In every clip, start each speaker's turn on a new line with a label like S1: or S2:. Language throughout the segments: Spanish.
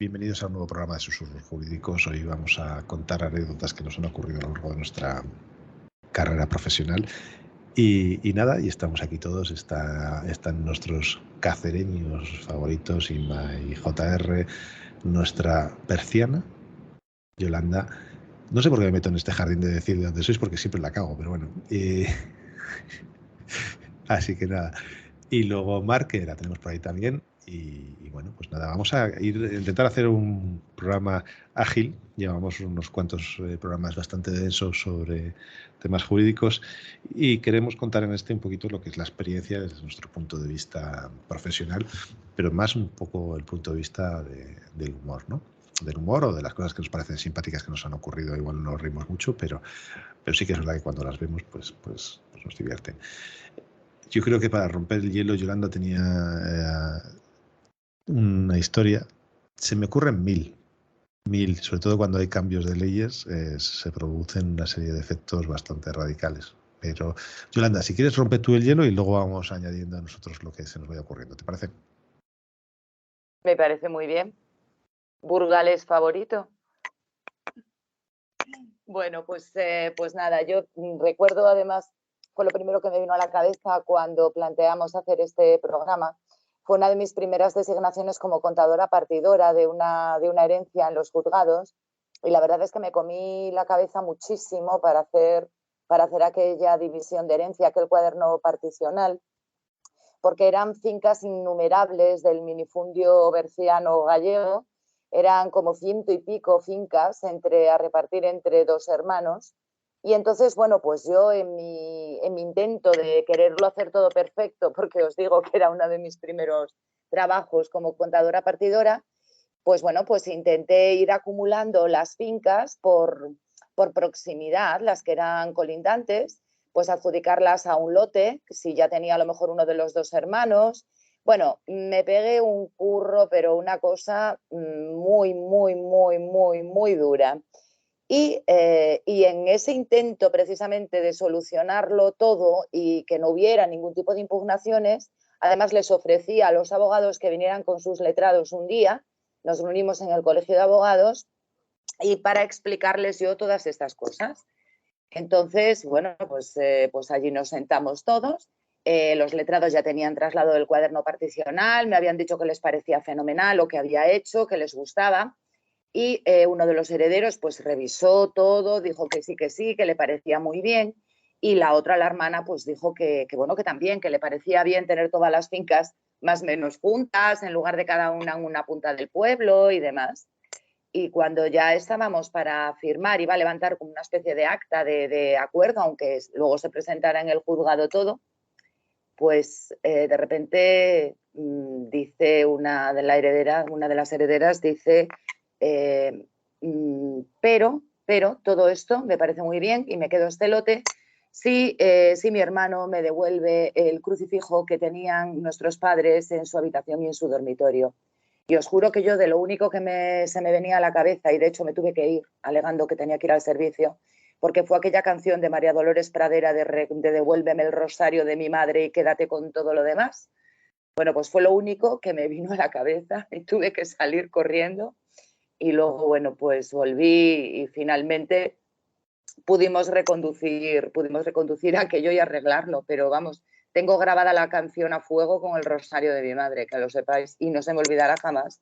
S1: Bienvenidos a un nuevo programa de Susurros Jurídicos. Hoy vamos a contar anécdotas que nos han ocurrido a lo largo de nuestra carrera profesional. Y nada, y estamos aquí todos. Están nuestros cacereños favoritos, Inma y JR, nuestra persiana, Yolanda. No sé por qué me meto en este jardín de decir de dónde sois, porque siempre la cago, pero bueno. Así que nada. Y luego Mar, que la tenemos por ahí también. Y bueno, pues nada, vamos a intentar hacer un programa ágil. Llevamos unos cuantos programas bastante densos sobre temas jurídicos y queremos contar en este un poquito lo que es la experiencia desde nuestro punto de vista profesional, pero más un poco el punto de vista del humor, ¿no? Del humor o de las cosas que nos parecen simpáticas que nos han ocurrido. Igual no nos reímos mucho, pero sí que es verdad que cuando las vemos, pues nos divierten. Yo creo que para romper el hielo, Yolanda tenía una historia. Se me ocurren mil, sobre todo cuando hay cambios de leyes, se producen una serie de efectos bastante radicales. Pero, Yolanda, si quieres, rompe tú el hielo y luego vamos añadiendo a nosotros lo que se nos vaya ocurriendo. ¿Te parece?
S2: Me parece muy bien. ¿Burgales favorito? Bueno, pues nada, yo recuerdo además, fue lo primero que me vino a la cabeza cuando planteamos hacer este programa. Fue una de mis primeras designaciones como contadora partidora de una herencia en los juzgados y la verdad es que me comí la cabeza muchísimo para hacer aquella división de herencia, aquel cuaderno particional, porque eran fincas innumerables del minifundio berciano gallego, eran como 100 y pico fincas a repartir entre dos hermanos. Y entonces, bueno, pues yo en mi intento de quererlo hacer todo perfecto, porque os digo que era uno de mis primeros trabajos como contadora partidora, pues bueno, pues intenté ir acumulando las fincas por proximidad, las que eran colindantes, pues adjudicarlas a un lote, si ya tenía a lo mejor uno de los dos hermanos. Bueno, me pegué un curro, pero una cosa muy, muy, muy, muy, muy dura. Y en ese intento precisamente de solucionarlo todo y que no hubiera ningún tipo de impugnaciones, además les ofrecí a los abogados que vinieran con sus letrados un día, nos reunimos en el Colegio de Abogados y para explicarles yo todas estas cosas. Entonces, bueno, pues allí nos sentamos todos. Los letrados ya tenían traslado del cuaderno particional, me habían dicho que les parecía fenomenal lo que había hecho, que les gustaba. Y uno de los herederos pues revisó todo, dijo que sí, que le parecía muy bien. Y la otra, la hermana, pues dijo que bueno, que también, que le parecía bien tener todas las fincas más o menos juntas, en lugar de cada una en una punta del pueblo y demás. Y cuando ya estábamos para firmar, iba a levantar como una especie de acta de acuerdo, aunque luego se presentara en el juzgado todo, pues de repente dice una de las herederas, dice, pero todo esto me parece muy bien y me quedo este lote si mi hermano me devuelve el crucifijo que tenían nuestros padres en su habitación y en su dormitorio. Y os juro que yo de lo único que se me venía a la cabeza, y de hecho me tuve que ir alegando que tenía que ir al servicio, porque fue aquella canción de María Dolores Pradera de Devuélveme el rosario de mi madre y quédate con todo lo demás. Bueno, pues fue lo único que me vino a la cabeza y tuve que salir corriendo. Y luego, bueno, pues volví y finalmente pudimos reconducir aquello y arreglarlo, pero vamos, tengo grabada la canción a fuego con el rosario de mi madre, que lo sepáis, y no se me olvidará jamás.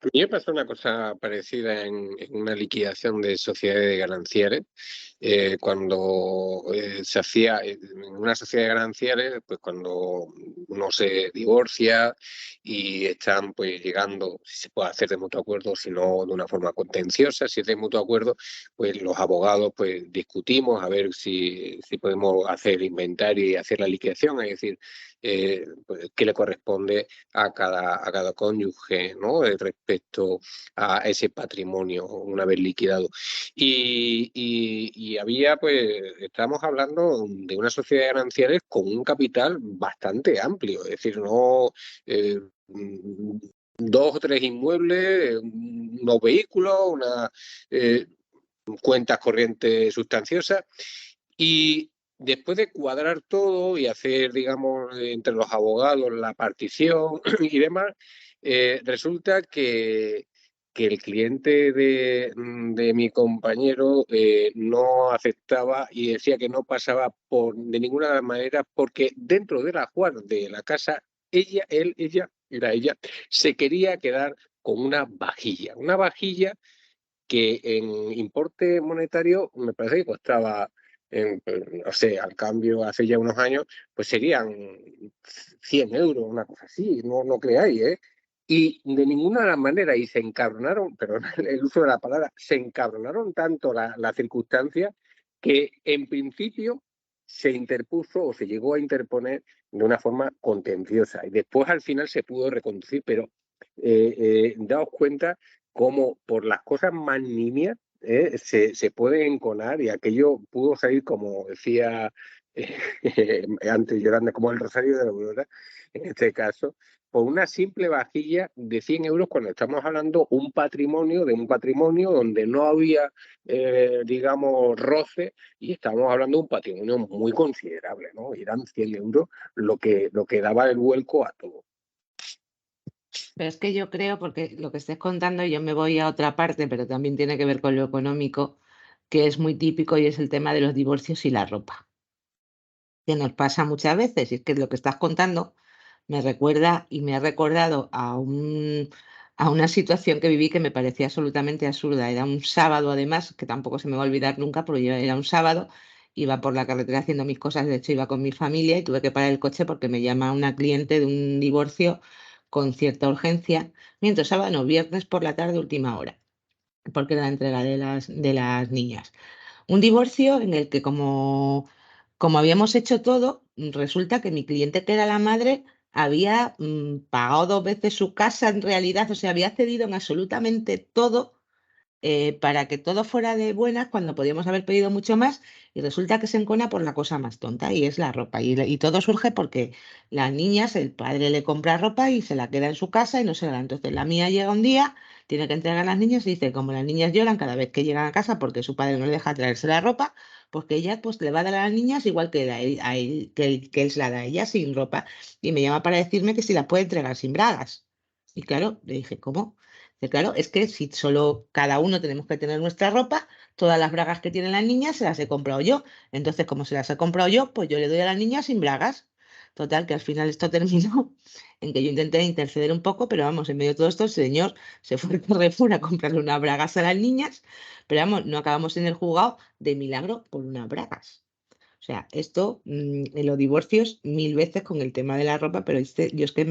S3: A mí me pasó una cosa parecida en una liquidación de sociedades de gananciales. Cuando se hacía en una sociedad de gananciales, pues cuando uno se divorcia y están pues llegando, si se puede hacer de mutuo acuerdo, si no de una forma contenciosa, si es de mutuo acuerdo, pues los abogados pues discutimos a ver si podemos hacer el inventario y hacer la liquidación, es decir, pues, qué le corresponde a cada cónyuge, ¿no? Respecto a ese patrimonio una vez liquidado. Y había, pues, estamos hablando de una sociedad de gananciales con un capital bastante amplio, es decir, no dos o tres inmuebles, unos vehículos, una cuentas corrientes sustanciosas. Y después de cuadrar todo y hacer, digamos, entre los abogados la partición y demás, Resulta que el cliente de mi compañero no aceptaba y decía que no pasaba de ninguna manera porque dentro del ajuar de la casa, ella, se quería quedar con una vajilla que en importe monetario me parece que costaba, no sé, al cambio hace ya unos años, pues serían 100 euros, una cosa así, no creáis, ¿eh? Y de ninguna manera, y se encabronaron, perdón el uso de la palabra, se encabronaron tanto la circunstancia que en principio se interpuso o se llegó a interponer de una forma contenciosa. Y después al final se pudo reconducir, pero daos cuenta cómo por las cosas más nimias se puede enconar y aquello pudo salir, como decía antes Yolanda, como el Rosario de la Aurora, en este caso, por una simple vajilla de 100 euros cuando estamos hablando de un patrimonio donde no había, digamos, roce y estamos hablando de un patrimonio muy considerable, ¿no? Eran 100 euros lo que daba el vuelco a todo.
S4: Pero es que yo creo, porque lo que estés contando, yo me voy a otra parte, pero también tiene que ver con lo económico, que es muy típico y es el tema de los divorcios y la ropa, que nos pasa muchas veces. Y es que lo que estás contando me recuerda y me ha recordado a una situación que viví que me parecía absolutamente absurda. Era un sábado, además, que tampoco se me va a olvidar nunca, porque era un sábado, iba por la carretera haciendo mis cosas, de hecho iba con mi familia y tuve que parar el coche porque me llama una cliente de un divorcio con cierta urgencia, mientras sábado, no, viernes por la tarde, última hora, porque era la entrega de las niñas. Un divorcio en el que como habíamos hecho todo, resulta que mi cliente, que era la madre, había pagado 2 veces su casa en realidad, o sea, había cedido en absolutamente todo para que todo fuera de buenas cuando podíamos haber pedido mucho más y resulta que se encona por la cosa más tonta y es la ropa. Y todo surge porque las niñas, el padre le compra ropa y se la queda en su casa y no se la da. Entonces la mía llega un día, tiene que entregar a las niñas y dice, como las niñas lloran cada vez que llegan a casa porque su padre no le deja traerse la ropa, pues que ella pues le va a dar a las niñas igual que, que él se la da a ella sin ropa. Y me llama para decirme que si la puede entregar sin bragas. Y claro, le dije, ¿cómo? Claro, es que si solo cada uno tenemos que tener nuestra ropa, todas las bragas que tienen las niñas se las he comprado yo. Entonces, como se las he comprado yo, pues yo le doy a las niñas sin bragas. Total, que al final esto terminó en que yo intenté interceder un poco, pero vamos, en medio de todo esto, el señor se fue al Carrefour a comprarle unas bragas a las niñas, pero vamos, no acabamos en el juzgado de milagro por unas bragas. O sea, esto en los divorcios 1000 veces con el tema de la ropa, pero yo es que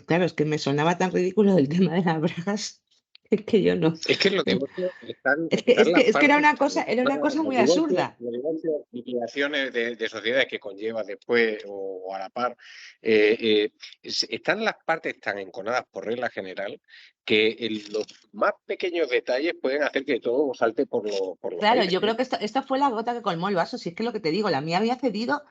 S4: claro, es que me sonaba tan ridículo el tema de las bragas. Es que yo no.
S3: Es que en los divorcios están
S4: Es que era
S3: las
S4: una
S3: partes,
S4: cosa muy absurda.
S3: los divorcios y liquidaciones de sociedades que conlleva después o a la par. Están las partes tan enconadas por regla general que los más pequeños detalles pueden hacer que todo salte por los
S4: Claro,
S3: aires.
S4: yo creo que esto fue la gota que colmó el vaso. Si es que lo que te digo, la mía había cedido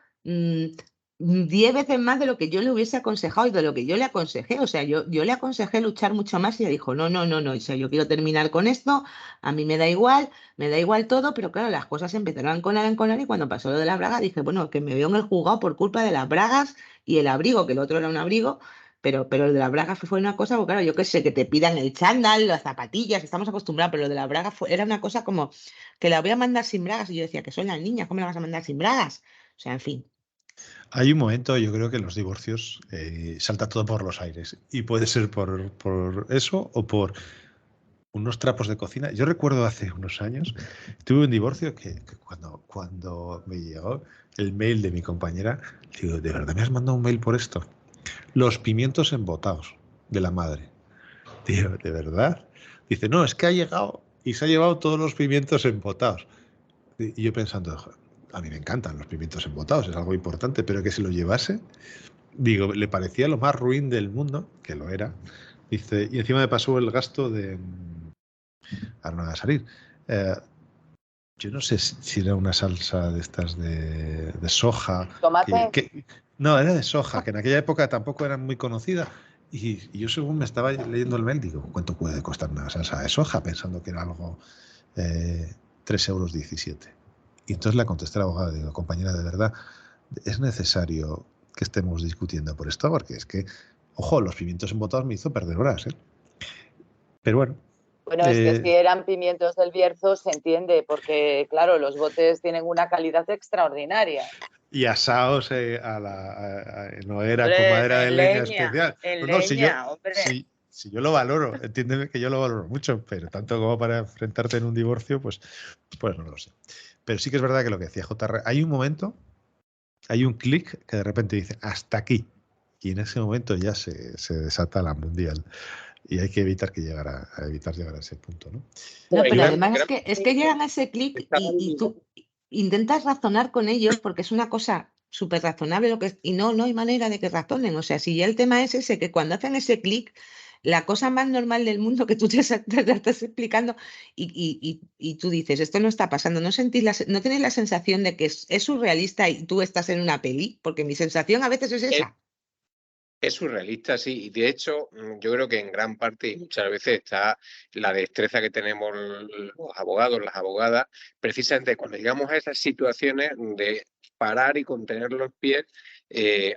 S4: 10 veces más de lo que yo le hubiese aconsejado y de lo que yo le aconsejé. O sea, yo le aconsejé luchar mucho más y ella dijo, no, no, no, no. O sea, yo quiero terminar con esto, a mí me da igual todo, pero claro, las cosas empezaron a enconar y cuando pasó lo de la braga dije, bueno, que me veo en el juzgado por culpa de las bragas y el abrigo, que el otro era un abrigo. Pero el de la braga fue una cosa, porque claro, yo qué sé, que te pidan el chándal, las zapatillas, estamos acostumbrados, pero lo de la braga era una cosa como que la voy a mandar sin bragas. Y yo decía que son las niñas, ¿cómo la vas a mandar sin bragas? O sea, en fin.
S1: Hay un momento, yo creo que en los divorcios salta todo por los aires. Y puede ser por eso o por unos trapos de cocina. Yo recuerdo hace unos años, tuve un divorcio que cuando me llegó el mail de mi compañera, digo, ¿de verdad me has mandado un mail por esto? Los pimientos embotados de la madre. Digo, ¿de verdad? Dice, no, es que ha llegado y se ha llevado todos los pimientos embotados. Y yo pensando, "Jo, a mí me encantan los pimientos embotados, es algo importante, pero que se lo llevase, digo, le parecía lo más ruin del mundo, que lo era. Dice, y encima me pasó el gasto de, ahora no va a salir, eh, yo no sé si era una salsa de estas de soja.
S2: Tomate.
S1: No, era de soja, que en aquella época tampoco era muy conocida. Y yo según me estaba leyendo el mail, digo, ¿cuánto puede costar una salsa de soja? Pensando que era algo 3,17 €. Y entonces le contesté a la abogada, digo, compañera, de verdad, es necesario que estemos discutiendo por esto, porque es que Ojo, los pimientos embotados me hizo perder horas, ¿eh? Pero bueno.
S2: Bueno, es que si eran pimientos del Bierzo se entiende, porque claro, los botes tienen una calidad extraordinaria.
S1: Y asaos no era con madera de leña especial.
S2: En
S1: No,
S2: leña, hombre.
S1: Si yo lo valoro, entiéndeme que yo lo valoro mucho, pero tanto como para enfrentarte en un divorcio, pues no lo sé. Pero sí que es verdad que lo que decía JR, hay un momento, hay un clic que de repente dice, hasta aquí. Y en ese momento ya se desata la mundial. Y hay que evitar llegar a ese punto, ¿no?
S4: No, pero además es que llegan a ese clic y tú intentas razonar con ellos porque es una cosa súper razonable y no hay manera de que razonen. O sea, si ya el tema es ese, que cuando hacen ese clic, la cosa más normal del mundo que tú te estás explicando y tú dices, esto no está pasando, no tenéis la sensación de que es surrealista y tú estás en una peli, porque mi sensación a veces es esa.
S3: Es surrealista, sí, y de hecho yo creo que en gran parte y muchas veces está la destreza que tenemos los abogados, las abogadas, precisamente cuando llegamos a esas situaciones de parar y contener los pies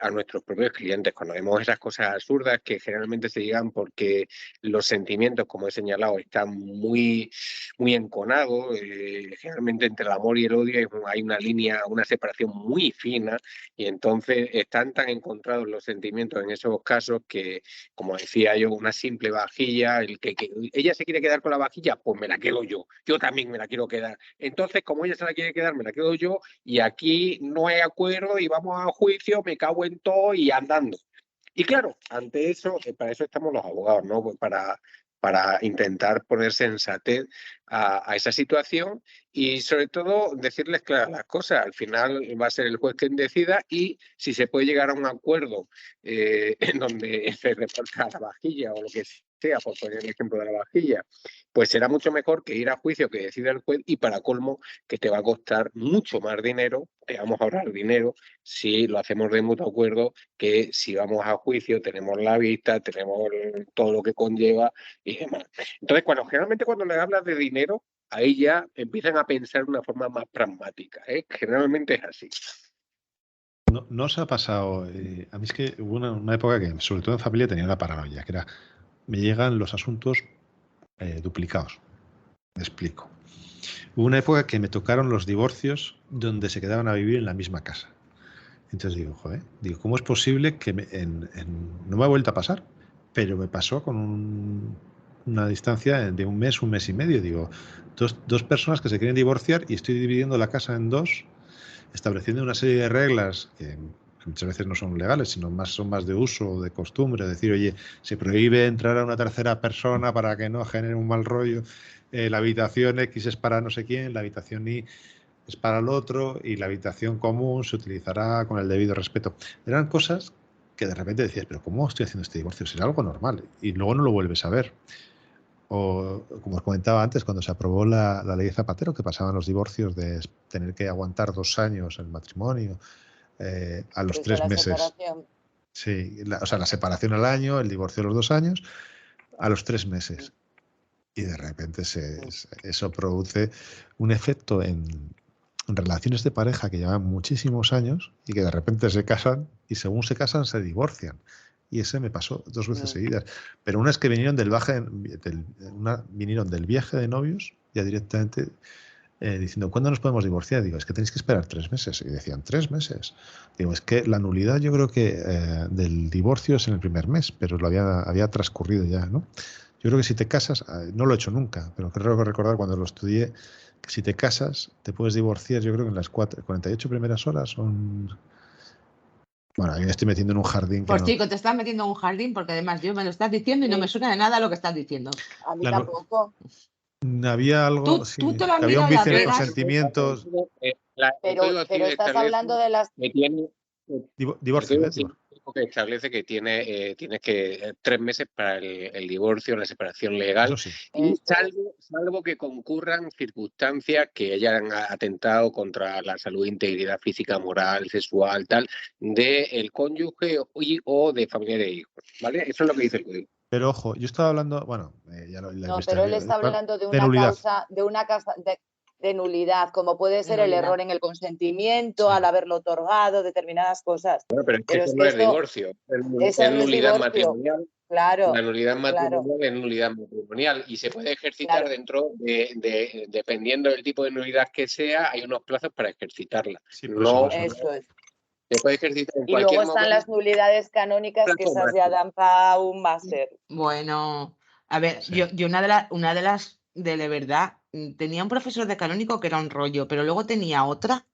S3: a nuestros propios clientes, cuando vemos esas cosas absurdas que generalmente se llegan porque los sentimientos, como he señalado, están muy, muy enconados, generalmente entre el amor y el odio hay una línea, una separación muy fina, y entonces están tan encontrados los sentimientos en esos casos que, como decía yo, una simple vajilla, que ella se quiere quedar con la vajilla, pues me la quedo yo también me la quiero quedar. Entonces, como ella se la quiere quedar, me la quedo yo, y aquí no hay acuerdo y vamos a juicio, me cago en todo y andando. Y claro, ante eso, para eso estamos los abogados, ¿no? Pues para intentar poner sensatez a esa situación y sobre todo decirles claras las cosas. Al final va a ser el juez quien decida y si se puede llegar a un acuerdo en donde se reparta la vajilla o lo que sea, por poner el ejemplo de la vajilla, pues será mucho mejor que ir a juicio que decida el juez y para colmo que te va a costar mucho más dinero, te vamos a ahorrar dinero si lo hacemos de mutuo acuerdo que si vamos a juicio tenemos la vista, tenemos todo lo que conlleva y demás. Entonces, generalmente cuando le hablas de dinero, ahí ya empiezan a pensar de una forma más pragmática, ¿eh? Generalmente es así.
S1: No os ha pasado, a mí es que hubo una época que, sobre todo en familia, tenía una paranoia, que era, me llegan los asuntos duplicados. Me explico. Hubo una época que me tocaron los divorcios donde se quedaban a vivir en la misma casa. Entonces digo, joder, ¿cómo es posible que no me ha vuelto a pasar? Pero me pasó con una distancia de un mes y medio. Digo, dos personas que se quieren divorciar y estoy dividiendo la casa en dos, estableciendo una serie de reglas que muchas veces no son legales, sino son más de uso, de costumbre. Decir, oye, se prohíbe entrar a una tercera persona para que no genere un mal rollo. La habitación X es para no sé quién, la habitación Y es para el otro y la habitación común se utilizará con el debido respeto. Eran cosas que de repente decías, pero ¿cómo estoy haciendo este divorcio? Será algo normal y luego no lo vuelves a ver. O, como os comentaba antes, cuando se aprobó la ley de Zapatero, que pasaban los divorcios de tener que aguantar 2 años el matrimonio, a los 3 meses.
S2: Separación.
S1: Sí, la separación al año, el divorcio a los 2 años, a los 3 meses. Y de repente eso produce un efecto en relaciones de pareja que llevan muchísimos años y que de repente se casan y según se casan se divorcian. Y ese me pasó 2 veces seguidas. Pero una es que vinieron vinieron del viaje de novios ya directamente diciendo, ¿cuándo nos podemos divorciar? Digo, es que tenéis que esperar 3 meses. Y decían, 3 meses. Digo, es que la nulidad yo creo que del divorcio es en el primer mes, pero lo había transcurrido ya, ¿no? Yo creo que si te casas, no lo he hecho nunca, pero creo que recordar cuando lo estudié, que si te casas te puedes divorciar, yo creo que en las 48 primeras horas son... Bueno, a mí me estoy metiendo en un jardín que
S4: pues chico, te estás metiendo en un jardín porque además yo me lo estás diciendo y no me suena de nada lo que estás diciendo.
S2: A mí tampoco.
S1: Había algo,
S4: tú te lo has
S1: había un
S4: mirado
S1: vice de
S4: las
S1: consentimientos.
S2: Pero estás hablando de las...
S1: Divorcio,
S3: que establece que tienes que 3 meses para el divorcio, la separación legal,
S1: sí.
S3: Y salvo que concurran circunstancias que hayan atentado contra la salud, integridad física, moral, sexual, tal, del cónyuge o de familiares e hijos, ¿vale? Eso es lo que dice el código.
S1: Pero ojo, yo estaba hablando, bueno,
S2: pero él está hablando de una causa, de nulidad, como puede ser el error en el consentimiento, al haberlo otorgado, determinadas cosas.
S3: Bueno, pero es que
S2: Pero
S3: eso
S2: es
S3: no
S2: que
S3: es divorcio,
S2: eso
S3: es
S2: no es
S3: nulidad
S2: divorcio.
S3: matrimonial.
S2: Claro,
S3: La nulidad
S2: claro.
S3: matrimonial es nulidad matrimonial y se puede ejercitar
S2: Claro.
S3: dentro dependiendo del tipo de nulidad que sea, hay unos plazos para ejercitarla.
S1: Sí, por
S3: No,
S2: Eso es.
S3: se puede ejercitar en
S2: Y luego
S3: cualquier
S2: están
S3: momento.
S2: las nulidades canónicas, que
S3: Plazo
S2: esas ya
S3: máximo.
S2: dan para un máster.
S4: Bueno, a ver,
S1: Sí.
S4: yo una de las, de verdad, tenía un profesor de canónico que era un rollo, pero luego tenía otra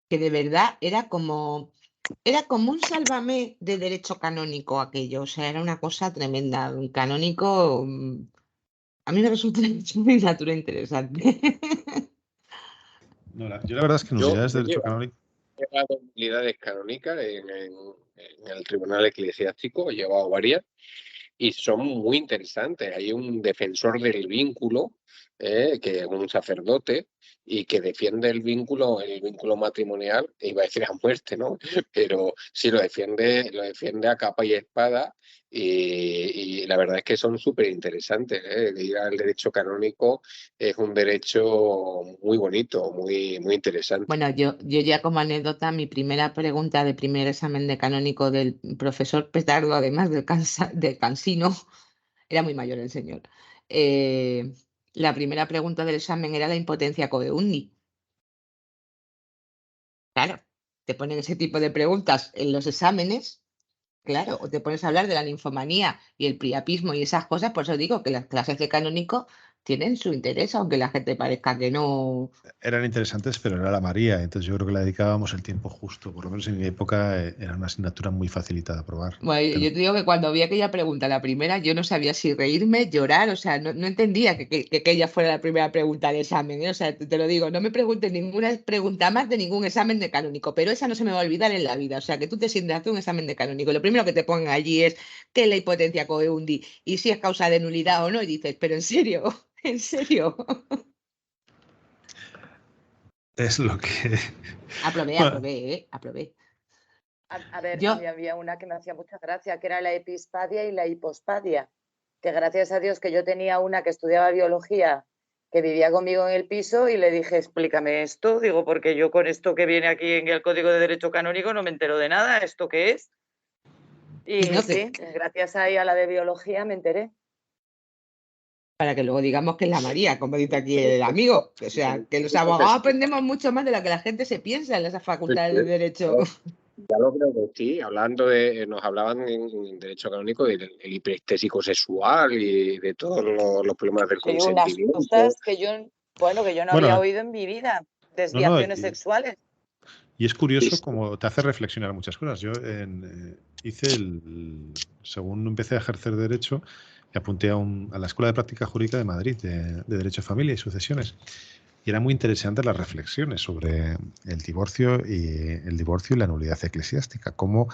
S4: que de verdad era como un sálvame de derecho canónico aquello, o sea, era una cosa tremenda. Un canónico, a mí me resulta una asignatura interesante.
S1: No, yo la verdad es que nulidades de derecho
S3: Yo
S1: canónico.
S3: he llevado nulidades canónicas en el Tribunal Eclesiástico, he llevado varias, y son muy interesantes. Hay un defensor del vínculo, que es un sacerdote, y que defiende el vínculo matrimonial, iba a decir a muerte, ¿no? Pero sí lo defiende a capa y espada, y la verdad es que son súper interesantes. Ir al derecho canónico es un derecho muy bonito, muy, muy interesante.
S4: Bueno, yo ya como anécdota, mi primera pregunta de primer examen de canónico del profesor Petardo, además del Cansino, era muy mayor el señor. La primera pregunta del examen era la impotencia coeundi. Claro, te ponen ese tipo de preguntas en los exámenes, claro, o te pones a hablar de la ninfomanía y el priapismo y esas cosas, por eso digo que las clases de canónico tienen su interés, aunque la gente parezca que no.
S1: Eran interesantes, pero era la María, entonces yo creo que le dedicábamos el tiempo justo. Por lo menos en mi época era una asignatura muy facilita de aprobar.
S4: Bueno, yo te digo que cuando vi aquella pregunta, la primera, yo no sabía si reírme, llorar, o sea, no entendía que aquella fuera la primera pregunta del examen, ¿eh? O sea, te lo digo, no me preguntes ninguna pregunta más de ningún examen de canónico, pero esa no se me va a olvidar en la vida. O sea, que tú te sientes a hacer un examen de canónico, lo primero que te pongan allí es qué es la hipotencia coeundi y si es causa de nulidad o no, y dices, pero en serio, en serio.
S1: Es lo que...
S4: Aprobé,
S1: Bueno,
S4: aprobé.
S2: A ver,
S4: Yo,
S2: a mí había una que me hacía mucha gracia, que era la epispadia y la hipospadia, que gracias a Dios que yo tenía una que estudiaba biología, que vivía conmigo en el piso, y le dije, explícame esto, digo, porque yo con esto que viene aquí en el Código de Derecho Canónico no me entero de nada, ¿esto qué es? Y
S4: no,
S2: sí, gracias ahí a la de biología me enteré.
S4: para que luego digamos que es la María, como dice aquí el amigo. O sea, que los abogados aprendemos mucho más de lo que la gente se piensa en esas facultades de derecho.
S3: Ya lo creo que sí, nos hablaban en derecho canónico del hiperestésico sexual y de todos los problemas del
S2: Hay unas
S3: consentimiento.
S2: cosas que yo no había oído en mi vida, desviaciones sexuales.
S1: Y es curioso como te hace reflexionar muchas cosas. Yo según empecé a ejercer derecho, me apunté a la Escuela de Práctica Jurídica de Madrid, de Derecho de Familia y Sucesiones. Y era muy interesante las reflexiones sobre el divorcio y la nulidad eclesiástica. Cómo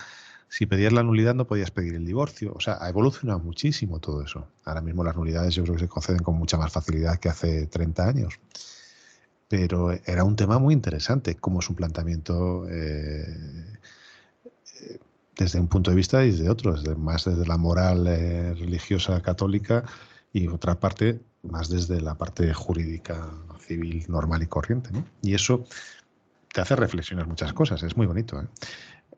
S1: si pedías la nulidad no podías pedir el divorcio. O sea, ha evolucionado muchísimo todo eso. Ahora mismo las nulidades yo creo que se conceden con mucha más facilidad que hace 30 años. Pero era un tema muy interesante, como es un planteamiento desde un punto de vista y desde otro, más desde la moral religiosa católica y otra parte más desde la parte jurídica civil normal y corriente, ¿no? Y eso te hace reflexionar muchas cosas, es muy bonito, ¿eh?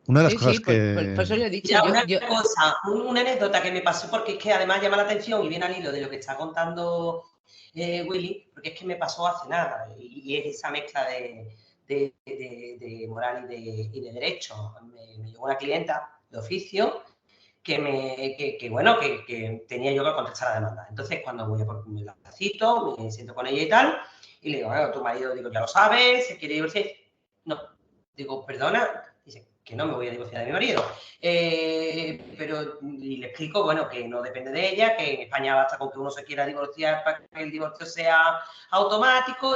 S1: Una de las cosas que...
S4: Por eso lo he dicho.
S5: Una anécdota que me pasó, porque es que además llama la atención y viene al hilo de lo que está contando Willy, porque es que me pasó hace nada, y es esa mezcla de moral y de derecho. Me llegó una clienta de oficio que tenía yo que contestar la demanda. Entonces, cuando voy a por la cito, me siento con ella y tal, y le digo, bueno, tu marido, digo, ya lo sabes, se quiere divorciar. No, digo, perdona, dice, que no me voy a divorciar de mi marido. Y le explico, bueno, que no depende de ella, que en España basta con que uno se quiera divorciar para que el divorcio sea automático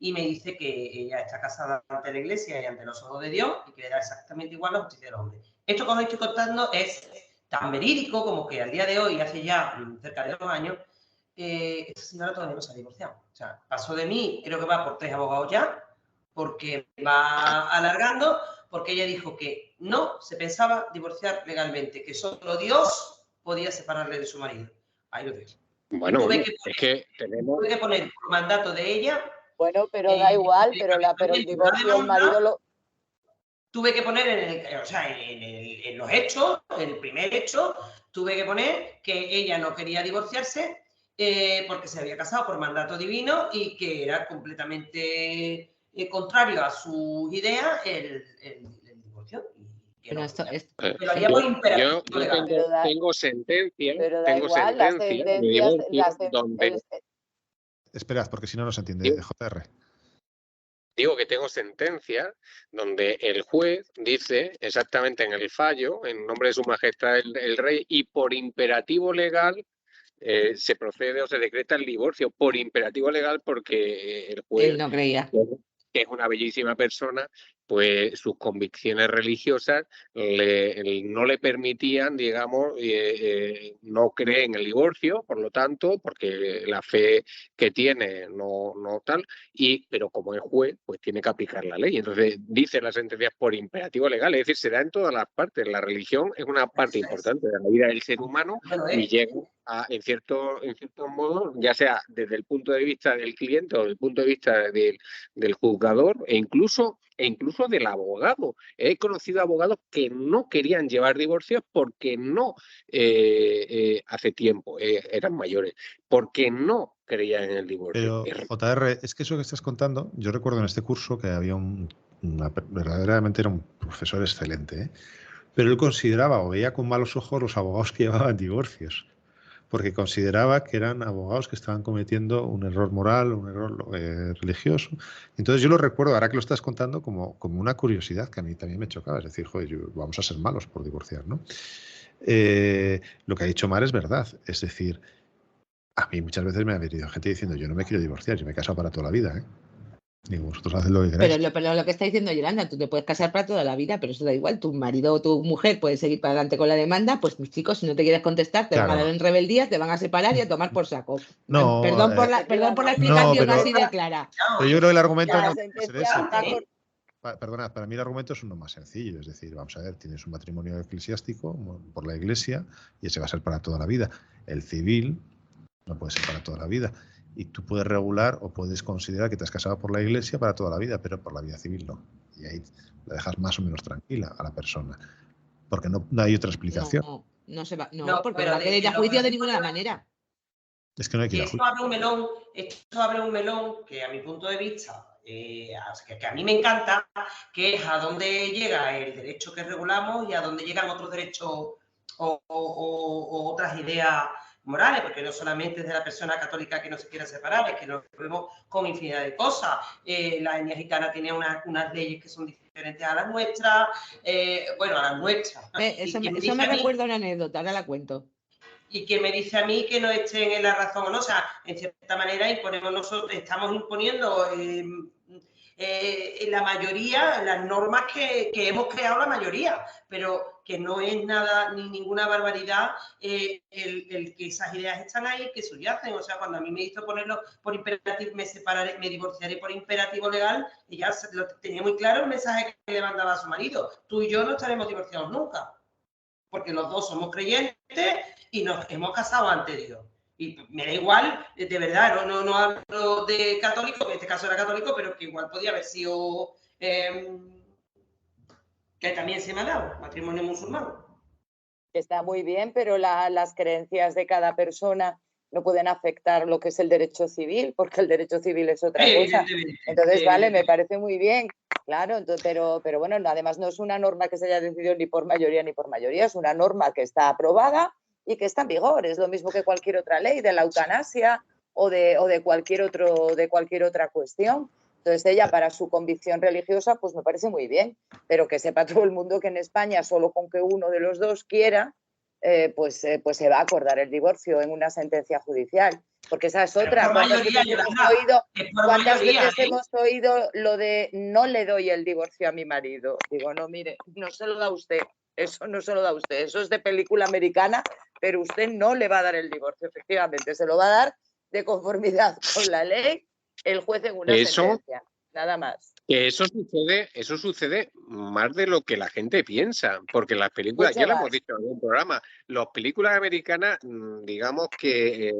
S5: y me dice que ella está casada ante la Iglesia y ante los ojos de Dios y que le da exactamente igual la justicia del hombre. Esto que os estoy contando es tan verídico como que al día de hoy, hace ya cerca de 2 años, esta señora todavía no se ha divorciado. O sea, pasó de mí, creo que va por 3 abogados ya, porque va alargando, porque ella dijo que no se pensaba divorciar legalmente, que solo Dios podía separarle de su marido. Ahí lo dejo.
S3: Bueno,
S5: Tuve que poner por mandato de ella
S2: Bueno, pero da igual, pero el divorcio, el marido lo...
S5: Tuve que poner en los hechos, en el primer hecho, tuve que poner que ella no quería divorciarse porque se había casado por mandato divino y que era completamente contrario a sus ideas el divorcio.
S4: Pero esto es...
S5: Que lo haría por imperativo legal.
S3: Tengo sentencia de divorcio donde...
S1: Esperad, porque si no, no se entiende, JR.
S3: Digo que tengo sentencia donde el juez dice exactamente en el fallo, en nombre de su majestad el rey, y por imperativo legal se procede o se decreta el divorcio, por imperativo legal, porque el juez,
S4: él no creía,
S3: que es una bellísima persona, pues sus convicciones religiosas no le permitían, digamos, no cree en el divorcio, por lo tanto, porque la fe que tiene no tal, pero como es juez, pues tiene que aplicar la ley. Entonces, dice la sentencia por imperativo legal, es decir, se da en todas las partes. La religión es una parte importante de la vida del ser humano y llega en cierto modo, ya sea desde el punto de vista del cliente o desde el punto de vista del juzgador e incluso del abogado. He conocido abogados que no querían llevar divorcios porque no hace tiempo eran mayores, porque no creían en el divorcio.
S1: Pero, JR, es que eso que estás contando, yo recuerdo en este curso que había verdaderamente era un profesor excelente, ¿eh? Pero él consideraba o veía con malos ojos los abogados que llevaban divorcios, porque consideraba que eran abogados que estaban cometiendo un error moral, un error religioso. Entonces yo lo recuerdo, ahora que lo estás contando, como una curiosidad que a mí también me chocaba. Es decir, joder, vamos a ser malos por divorciar, ¿no? Lo que ha dicho Mar es verdad. Es decir, a mí muchas veces me ha venido gente diciendo, yo no me quiero divorciar, yo me he casado para toda la vida, ¿eh? Digo, vosotros haced lo que queráis.
S4: Pero lo que está diciendo Yolanda, tú te puedes casar para toda la vida, pero eso da igual. Tu marido o tu mujer puede seguir para adelante con la demanda. Pues mis chicos, si no te quieres contestar, te van a dar en rebeldía, te van a separar y a tomar por saco.
S1: No,
S4: perdón por la explicación así de clara.
S1: Pero yo creo que el argumento no puede ser eso. Perdonad, para mí el argumento es uno más sencillo. Es decir, vamos a ver, tienes un matrimonio eclesiástico por la iglesia y ese va a ser para toda la vida. El civil no puede ser para toda la vida. Y tú puedes regular o puedes considerar que te has casado por la iglesia para toda la vida, pero por la vida civil no. Y ahí la dejas más o menos tranquila a la persona. Porque no hay otra explicación.
S4: No se va. No, porque no va a querer ir a juicio de ninguna manera.
S1: Es que no hay que ir a juicio.
S5: Esto abre un melón que a mi punto de vista, que a mí me encanta, que es a dónde llega el derecho que regulamos y a dónde llegan otros derechos o otras ideas morales, porque no solamente es de la persona católica que no se quiere separar, es que lo vemos con infinidad de cosas. La etnia gitana tiene unas leyes que son diferentes a las nuestras, a las nuestras.
S4: Eso me recuerda una anécdota, ahora la cuento.
S5: Y que me dice a mí que no estén en la razón o no, o sea, en cierta manera estamos imponiendo la mayoría, las normas que hemos creado la mayoría, pero que no es nada, ni ninguna barbaridad el que esas ideas están ahí, que subyacen. O sea, cuando a mí me hizo ponerlo por imperativo, me divorciaré por imperativo legal, ella lo tenía muy claro el mensaje que le mandaba a su marido. Tú y yo no estaremos divorciados nunca, porque los dos somos creyentes y nos hemos casado ante Dios. Y me da igual, de verdad, no hablo de católico, que en este caso era católico, pero que igual podía haber sido, que también se me ha dado, matrimonio musulmán.
S2: Está muy bien, pero las creencias de cada persona no pueden afectar lo que es el derecho civil, porque el derecho civil es otra cosa. Entonces, vale, me parece muy bien, claro, pero bueno, además no es una norma que se haya decidido ni por mayoría, es una norma que está aprobada y que está en vigor. Es lo mismo que cualquier otra ley de la eutanasia o de cualquier otra cuestión. Entonces, ella, para su convicción religiosa, pues me parece muy bien, pero que sepa todo el mundo que en España, solo con que uno de los dos quiera, pues se va a acordar el divorcio en una sentencia judicial. Porque esa es otra. ¿Cuántas veces hemos oído lo de no le doy el divorcio a mi marido? Digo, no, mire, no se lo da usted. Eso no se lo da usted. Eso es de película americana, pero usted no le va a dar el divorcio, efectivamente. Se lo va a dar de conformidad con la ley el juez en una sentencia. Nada más.
S3: Que eso sucede más de lo que la gente piensa, porque las películas,
S2: Mucho
S3: ya lo hemos
S2: más.
S3: dicho en algún programa, las películas americanas, digamos que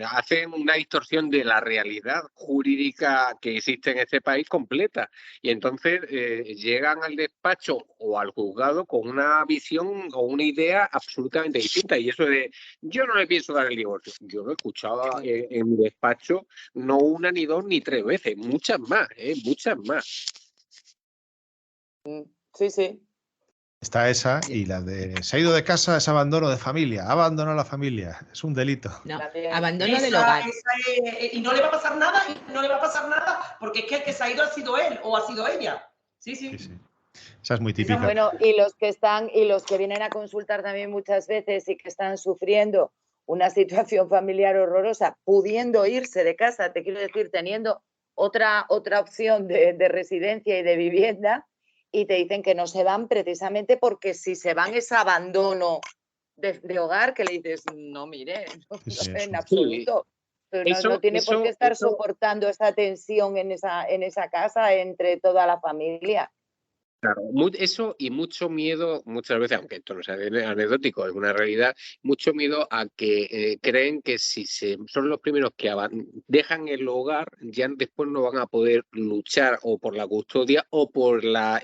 S3: hacen una distorsión de la realidad jurídica que existe en este país completa. Y entonces llegan al despacho o al juzgado con una visión o una idea absolutamente distinta. Y eso de, yo no le pienso dar el divorcio. Yo lo he escuchado en mi despacho no una, ni dos, ni tres veces, muchas más, muchas más.
S2: Sí, sí.
S1: Está esa y la de se ha ido de casa, es abandono de familia. Abandonó a la familia. Es un delito.
S4: No,
S2: También.
S4: abandono del hogar.
S5: Y no le va a pasar nada, y no le va a pasar nada, porque es que el que se ha ido ha sido él o ha sido ella. Sí, sí.
S1: Sí, sí. Esa es muy típica.
S2: Bueno, y los que vienen a consultar también muchas veces y que están sufriendo una situación familiar horrorosa, pudiendo irse de casa, te quiero decir, teniendo otra opción de residencia y de vivienda, y te dicen que no se van precisamente porque si se van es abandono de hogar, que le dices, no, mire,
S1: Sí,
S2: en absoluto. No tiene por qué estar soportando esa tensión en esa casa entre toda la familia.
S3: Claro, eso y mucho miedo, muchas veces, aunque esto no sea anecdótico, es una realidad, mucho miedo a que creen que si son los primeros que dejan el hogar, ya después no van a poder luchar o por la custodia o por la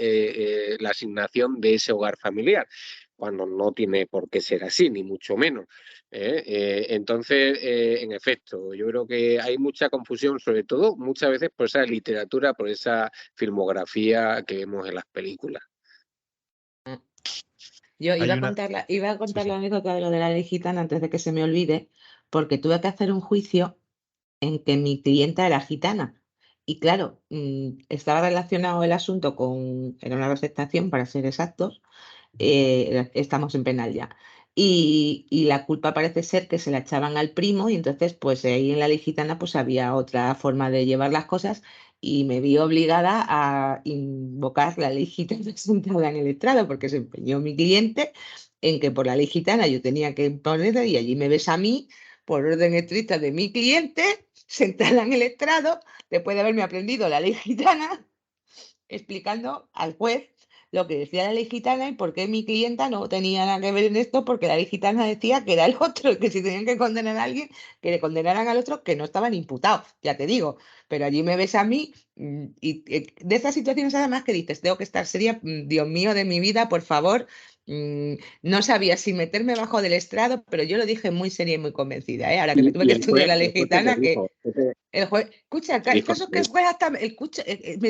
S3: asignación de ese hogar familiar, cuando no tiene por qué ser así, ni mucho menos. Entonces, en efecto, yo creo que hay mucha confusión, sobre todo muchas veces por esa literatura, por esa filmografía que vemos en las películas.
S4: Yo iba a contar la anécdota de lo de la ley gitana antes de que se me olvide, porque tuve que hacer un juicio en que mi clienta era gitana. Y claro, estaba relacionado el asunto era una receptación para ser exactos, estamos en penal ya. Y la culpa parece ser que se la echaban al primo y entonces pues ahí en la ley gitana pues había otra forma de llevar las cosas y me vi obligada a invocar la ley gitana sentada en el estrado porque se empeñó mi cliente en que por la ley gitana yo tenía que ponerle y allí me ves a mí por orden estricta de mi cliente sentada en el estrado después de haberme aprendido la ley gitana explicando al juez lo que decía la ley gitana y por qué mi clienta no tenía nada que ver en esto, porque la ley gitana decía que era el otro, que si tenían que condenar a alguien, que le condenaran al otro, que no estaban imputados, ya te digo. Pero allí me ves a mí y de estas situaciones además que dices, tengo que estar seria, Dios mío de mi vida, por favor. No sabía si meterme bajo del estrado, pero yo lo dije muy seria y muy convencida, ahora que me tuve que estudiar la ley gitana, que el juez, escucha, el caso es que el juez hasta me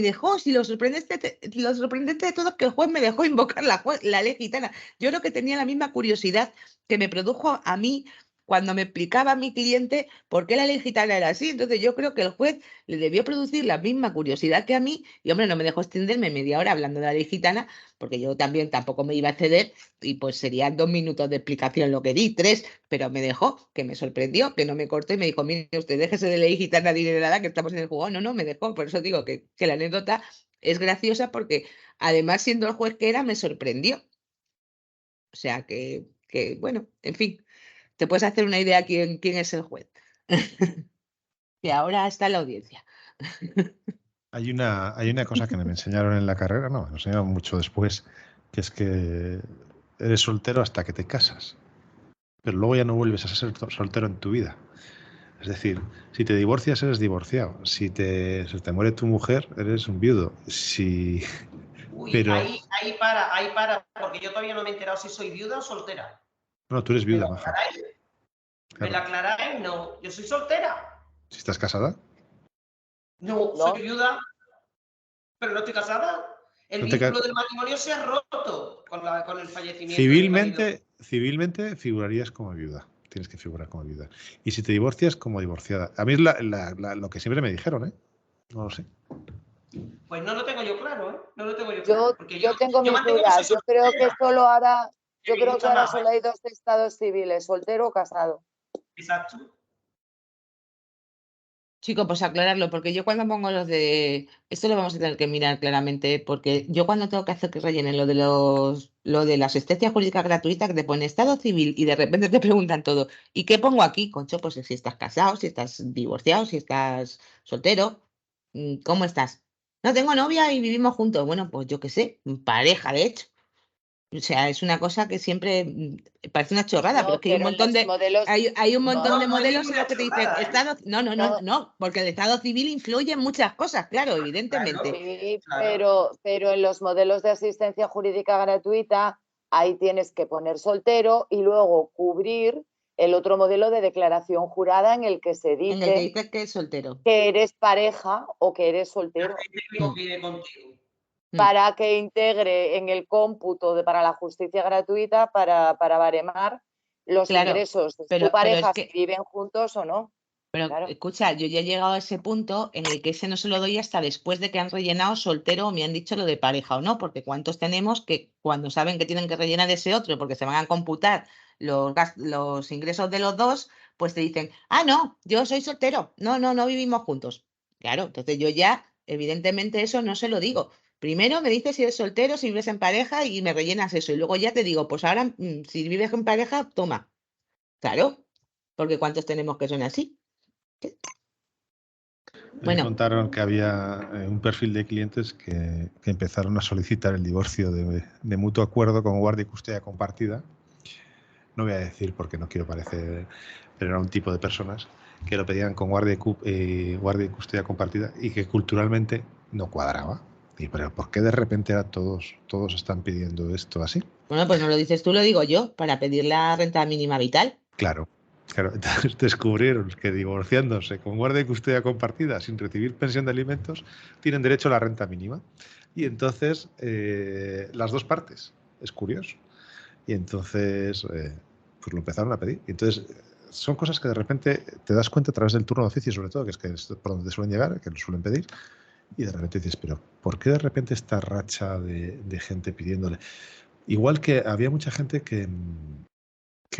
S4: dejó, si lo sorprendente de todo es que el juez me dejó invocar la ley gitana. Yo creo que tenía la misma curiosidad que me produjo a mí cuando me explicaba a mi cliente por qué la ley gitana era así. Entonces yo creo que el juez le debió producir la misma curiosidad que a mí y hombre, no me dejó extenderme media hora hablando de la ley gitana porque yo también tampoco me iba a exceder y pues serían 2 minutos de explicación lo que di, 3, pero me dejó, que me sorprendió, que no me cortó y me dijo, mire usted, déjese de ley gitana adinerada que estamos en el juego. No, me dejó, por eso digo que la anécdota es graciosa porque además siendo el juez que era, me sorprendió. O sea que bueno, en fin, te puedes hacer una idea quién es el juez. Que ahora está en la audiencia.
S1: Hay una cosa que me enseñaron en la carrera, no, me enseñaron mucho después, que es que eres soltero hasta que te casas, pero luego ya no vuelves a ser soltero en tu vida. Es decir, si te divorcias, eres divorciado. Si se te muere tu mujer, eres un viudo.
S5: Pero ahí para, porque yo todavía no me he enterado si soy viuda o soltera.
S1: No, tú eres viuda, Maja.
S5: ¿Me la aclaráis? No, yo soy soltera.
S1: ¿Si estás casada?
S5: No, soy viuda, pero no estoy casada. El vínculo del matrimonio se ha roto con el fallecimiento.
S1: Civilmente figurarías como viuda. Tienes que figurar como viuda. Y si te divorcias, como divorciada. A mí es lo que siempre me dijeron, ¿eh? No lo sé.
S5: Pues no lo tengo yo claro, ¿eh? No lo tengo yo claro. Porque
S2: yo tengo mis dudas. Yo creo que ahora solo hay 2 estados civiles, soltero o casado.
S5: Exacto.
S4: Chico, pues aclararlo, porque yo cuando pongo los de... Esto lo vamos a tener que mirar claramente, porque yo cuando tengo que hacer que rellenen lo de la asistencia jurídica gratuita, que te pone estado civil y de repente te preguntan todo, ¿y qué pongo aquí, concho? Pues si estás casado, si estás divorciado, si estás soltero, ¿cómo estás? No tengo novia y vivimos juntos. Bueno, pues yo qué sé, pareja, de hecho. O sea, es una cosa que siempre parece una chorrada, pero
S2: No,
S4: es que hay un
S2: pero en
S4: montón
S2: los
S4: de
S2: modelos,
S4: hay un montón
S5: No,
S4: de
S5: no es
S4: modelos en
S5: ninguna
S4: los que te dicen
S5: chorrada, ¿eh?
S4: estado,
S2: no,
S4: no, porque el estado civil influye en muchas cosas, claro, evidentemente.
S5: Claro,
S2: sí,
S5: claro.
S2: pero en los modelos de asistencia jurídica gratuita, ahí tienes que poner soltero y luego cubrir el otro modelo de declaración jurada en el que se
S4: En el que
S2: dice
S4: dices que es soltero.
S2: que eres pareja o que eres soltero,
S5: Que convive contigo.
S2: para que integre en el cómputo para la justicia gratuita para baremar los
S4: Claro,
S2: ingresos de tu
S4: pero es
S2: pareja si
S4: que,
S2: viven juntos o no.
S4: pero
S2: Claro.
S4: escucha, yo ya he llegado a ese punto en el que ese no se lo doy hasta después de que han rellenado soltero o me han dicho lo de pareja o no, porque cuántos tenemos que cuando saben que tienen que rellenar ese otro porque se van a computar los ingresos de los dos, pues te dicen, ah, no, yo soy soltero, no vivimos juntos. Claro, entonces yo ya, evidentemente eso no se lo digo. Primero me dices si eres soltero, si vives en pareja y me rellenas eso. Y luego ya te digo, pues ahora, si vives en pareja, toma. Claro, porque ¿cuántos tenemos que son así?
S1: Me
S4: Bueno,
S1: contaron que había un perfil de clientes que empezaron a solicitar el divorcio de mutuo acuerdo con guardia y custodia compartida. No voy a decir porque no quiero parecer, pero era un tipo de personas que lo pedían con guardia y custodia compartida y que culturalmente no cuadraba. Y pero ¿por qué de repente ahora todos están pidiendo esto así?
S4: bueno, pues no lo dices tú, lo digo yo, para pedir la renta mínima vital.
S1: Claro, claro. Entonces descubrieron que divorciándose con guardia y custodia compartida sin recibir pensión de alimentos tienen derecho a la renta mínima. Y entonces las dos partes. Es curioso. Y entonces pues lo empezaron a pedir. Y entonces son cosas que de repente te das cuenta a través del turno de oficio, sobre todo, que es por donde te suelen llegar, que lo suelen pedir. Y de repente dices, pero ¿por qué de repente esta racha de gente pidiéndole? Igual que había mucha gente que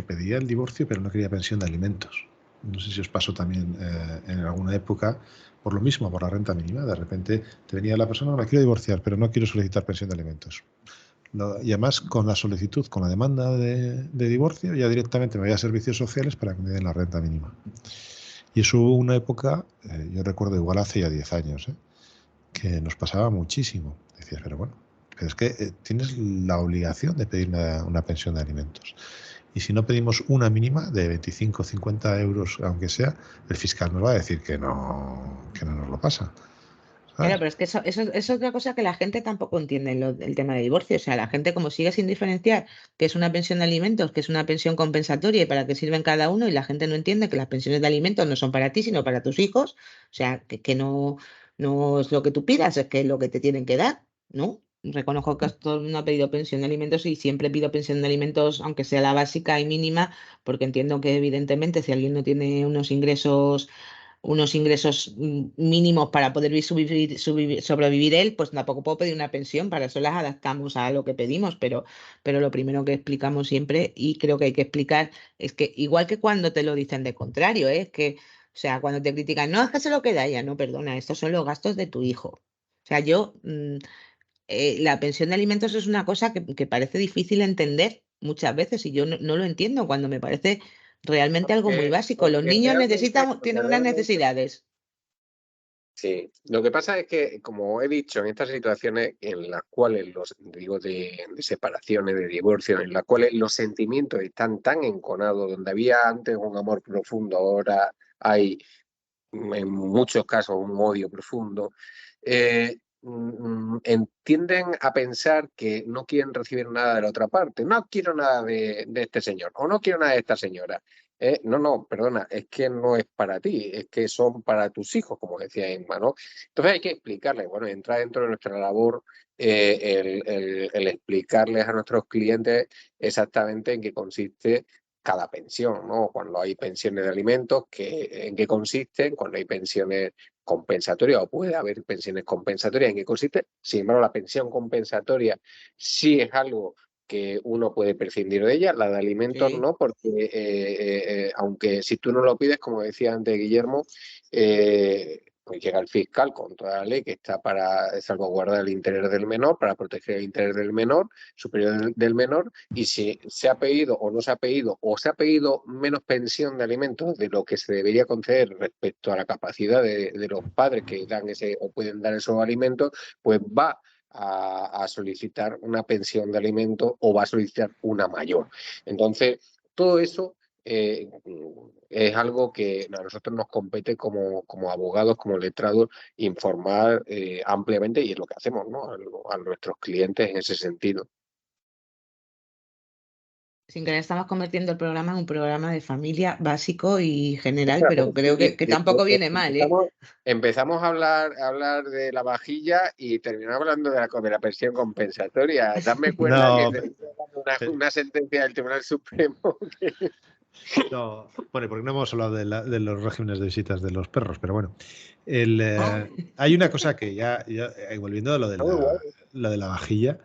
S1: pedía el divorcio pero no quería pensión de alimentos. No sé si os pasó también en alguna época por lo mismo, por la renta mínima. De repente te venía la persona, me quiero divorciar, pero no quiero solicitar pensión de alimentos. Y además con la solicitud, con la demanda de divorcio, ya directamente me voy a servicios sociales para que me den la renta mínima. Y eso hubo una época, yo recuerdo igual hace ya 10 años, que nos pasaba muchísimo. Decías, pero bueno, pero es que tienes la obligación de pedir una pensión de alimentos. Y si no pedimos una mínima de 25 o 50 euros, aunque sea, el fiscal nos va a decir que no nos lo pasa.
S4: Claro,
S1: ¿Sabes?
S4: pero es que eso es otra cosa que la gente tampoco entiende, el tema de divorcio. O sea, la gente como sigue sin diferenciar que es una pensión de alimentos, que es una pensión compensatoria y para qué sirven cada uno, y la gente no entiende que las pensiones de alimentos no son para ti, sino para tus hijos. O sea, que no es lo que tú pidas, es que es lo que te tienen que dar, ¿no? Reconozco que todo el mundo ha pedido pensión de alimentos y siempre pido pensión de alimentos, aunque sea la básica y mínima, porque entiendo que evidentemente si alguien no tiene unos ingresos mínimos para poder sobrevivir él, pues tampoco puedo pedir una pensión, para eso las adaptamos a lo que pedimos, pero lo primero que explicamos siempre, y creo que hay que explicar, es que igual que cuando te lo dicen de contrario, es que, o sea, cuando te critican, no, es que se lo queda ella, no, perdona, estos son los gastos de tu hijo. O sea, la pensión de alimentos es una cosa que parece difícil entender muchas veces y yo no lo entiendo cuando me parece realmente algo muy básico. Los
S3: Porque
S4: niños
S3: realmente,
S4: tienen unas necesidades.
S3: sí, lo que pasa es que, como he dicho, en estas situaciones en las cuales digo, de separaciones, de divorcios, en las cuales los sentimientos están tan enconados, donde había antes un amor profundo, ahora hay en muchos casos un odio profundo, tienden a pensar que no quieren recibir nada de la otra parte. No quiero nada de este señor o no quiero nada de esta señora. No, perdona, es que no es para ti, es que son para tus hijos, como decía Emma, ¿no? Entonces hay que explicarles, bueno, entra dentro de nuestra labor el explicarles a nuestros clientes exactamente en qué consiste cada pensión, ¿no? Cuando hay pensiones de alimentos, en qué consisten, cuando hay pensiones compensatorias o puede haber pensiones compensatorias, en qué consiste. Sin embargo, la pensión compensatoria sí es algo que uno puede prescindir de ella, la de alimentos
S4: Sí.
S3: no, porque aunque si tú no lo pides, como decía antes Guillermo, pues llega el fiscal con toda la ley que está para salvaguardar el interés del menor, para proteger el interés del menor, superior del menor, y si se ha pedido o no se ha pedido, o se ha pedido menos pensión de alimentos de lo que se debería conceder respecto a la capacidad de los padres que dan ese o pueden dar esos alimentos, pues va a solicitar una pensión de alimentos o va a solicitar una mayor. Entonces, todo eso es algo que a nosotros nos compete como abogados, como letrados, informar ampliamente, y es lo que hacemos, ¿no? A nuestros clientes en ese sentido.
S4: Sin querer estamos convirtiendo el programa en un programa de familia básico y general, pero creo que tampoco viene mal, ¿eh?
S3: Empezamos a hablar de la vajilla y terminamos hablando de la pensión compensatoria. Dame cuenta que una sentencia del Tribunal Supremo que...
S1: No, bueno, porque no hemos hablado de los regímenes de visitas de los perros, pero bueno. Hay una cosa que ya volviendo a lo de la vajilla,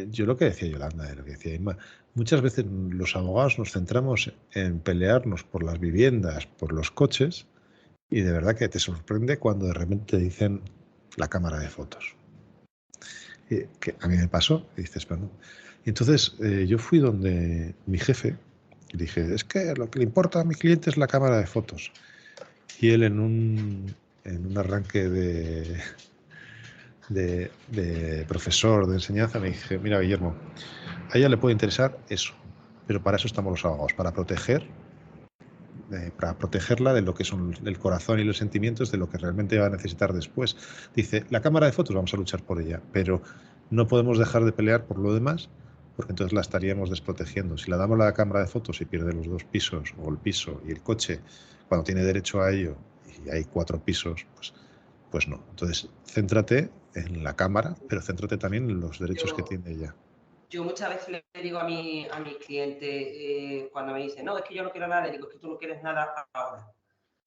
S1: yo lo que decía Yolanda, lo que decía Inma, muchas veces los abogados nos centramos en pelearnos por las viviendas, por los coches, y de verdad que te sorprende cuando de repente te dicen la cámara de fotos. Que a mí me pasó, y dices, pero no. Y entonces yo fui donde mi jefe y dije, es que lo que le importa a mi cliente es la cámara de fotos. Y él en un arranque de profesor de enseñanza me dije, mira, Guillermo, a ella le puede interesar eso, pero para eso estamos los abogados, para protegerla de lo que son el corazón y los sentimientos, de lo que realmente va a necesitar después. Dice, la cámara de fotos vamos a luchar por ella, pero no podemos dejar de pelear por lo demás, porque entonces la estaríamos desprotegiendo. Si la damos la cámara de fotos y pierde los 2 pisos, o el piso y el coche, cuando tiene derecho a ello, y hay 4 pisos, pues no. Entonces, céntrate en la cámara, pero céntrate también en los derechos que tiene ella.
S5: Yo muchas veces le digo a mis clientes, cuando me dicen, no, es que yo no quiero nada, le digo, es que tú no quieres nada ahora.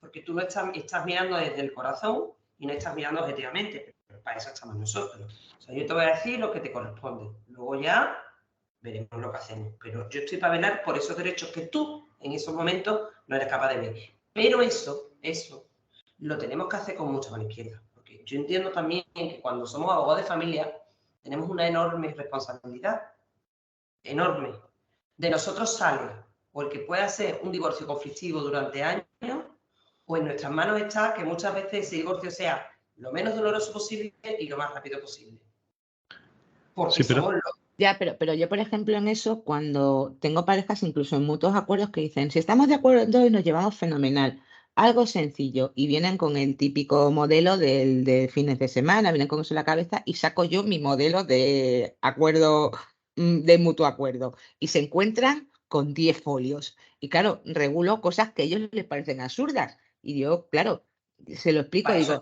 S5: Porque tú no estás mirando desde el corazón y no estás mirando objetivamente. Pero para eso estamos nosotros. O sea, yo te voy a decir lo que te corresponde. Luego ya veremos lo que hacemos. Pero yo estoy para velar por esos derechos que tú, en esos momentos, no eres capaz de ver. Pero eso lo tenemos que hacer con mucha mano izquierda. Porque yo entiendo también que cuando somos abogados de familia, tenemos una enorme responsabilidad. Enorme. De nosotros sale o el que pueda ser un divorcio conflictivo durante años, o en nuestras manos está que muchas veces ese divorcio sea lo menos doloroso posible y lo más rápido posible. Porque
S1: sí, pero...
S4: Ya, pero yo, por ejemplo, en eso, cuando tengo parejas, incluso en mutuos acuerdos, que dicen, si estamos de acuerdo y nos llevamos fenomenal, algo sencillo, y vienen con el típico modelo de fines de semana, vienen con eso en la cabeza, y saco yo mi modelo de acuerdo, de mutuo acuerdo, y se encuentran con 10 folios. Y claro, regulo cosas que a ellos les parecen absurdas. Y yo, claro, se lo explico,
S5: para
S4: digo,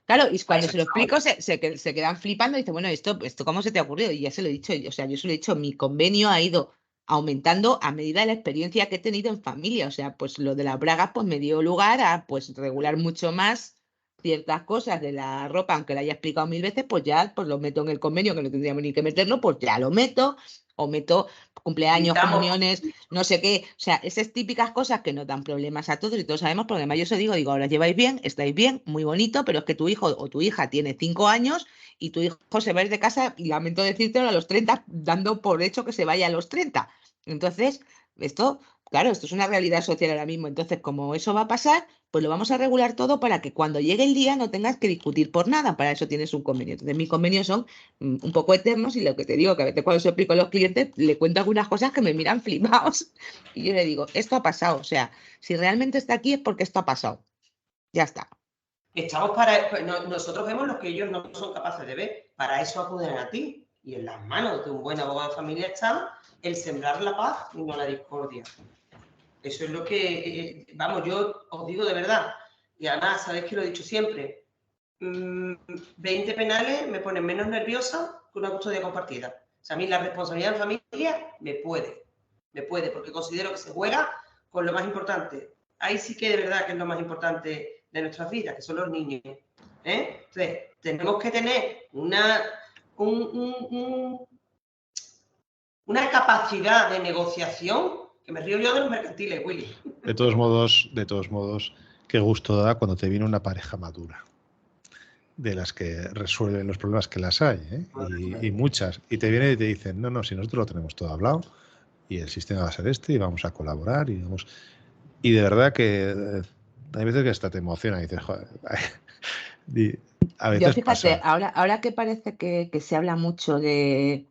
S4: claro, y cuando se lo explico se quedan flipando y dicen, bueno, esto ¿cómo se te ha ocurrido? Y ya se lo he dicho, o sea, yo se lo he dicho, mi convenio ha ido aumentando a medida de la experiencia que he tenido en familia, o sea, pues lo de las bragas pues me dio lugar a pues regular mucho más ciertas cosas de la ropa, aunque la haya explicado 1000 veces, pues ya pues lo meto en el convenio, que no tendríamos ni que meterlo, pues ya lo meto, o meto cumpleaños, comuniones, no sé qué, o sea, esas típicas cosas que nos dan problemas a todos y todos sabemos, porque además yo os digo, ahora lleváis bien, estáis bien, muy bonito, pero es que tu hijo o tu hija tiene 5 años y tu hijo se va a ir de casa, y lamento decírtelo, a los 30, dando por hecho que se vaya a los 30. Entonces, esto, claro, esto es una realidad social ahora mismo, entonces como eso va a pasar, pues lo vamos a regular todo para que cuando llegue el día no tengas que discutir por nada, para eso tienes un convenio. Entonces mis convenios son un poco eternos y lo que te digo, que a veces cuando se explico a los clientes, le cuento algunas cosas que me miran flipados y yo le digo, esto ha pasado, o sea, si realmente está aquí es porque esto ha pasado. Ya está.
S5: Estamos para... Nosotros vemos lo que ellos no son capaces de ver, para eso acuden a ti. Y en las manos de un buen abogado de familia está el sembrar la paz y no la discordia. Eso es lo que, vamos, yo os digo de verdad, y además, sabéis que lo he dicho siempre, 20 penales me ponen menos nerviosa que una custodia compartida. O sea, a mí la responsabilidad en familia me puede, porque considero que se juega con lo más importante. Ahí sí que de verdad que es lo más importante de nuestras vidas, que son los niños. Entonces, tenemos que tener una capacidad de negociación, que me río yo de los mercantiles, Willy.
S1: De todos modos, qué gusto da cuando te viene una pareja madura, de las que resuelven los problemas, que las hay, ¿eh? Y muchas. Y te vienen y te dicen, no, si nosotros lo tenemos todo hablado y el sistema va a ser este y vamos a colaborar y vamos... Y de verdad que hay veces que hasta te emociona y dices, joder, a
S4: Yo
S1: veces
S4: fíjate,
S1: pasa.
S4: ahora que parece que se habla mucho de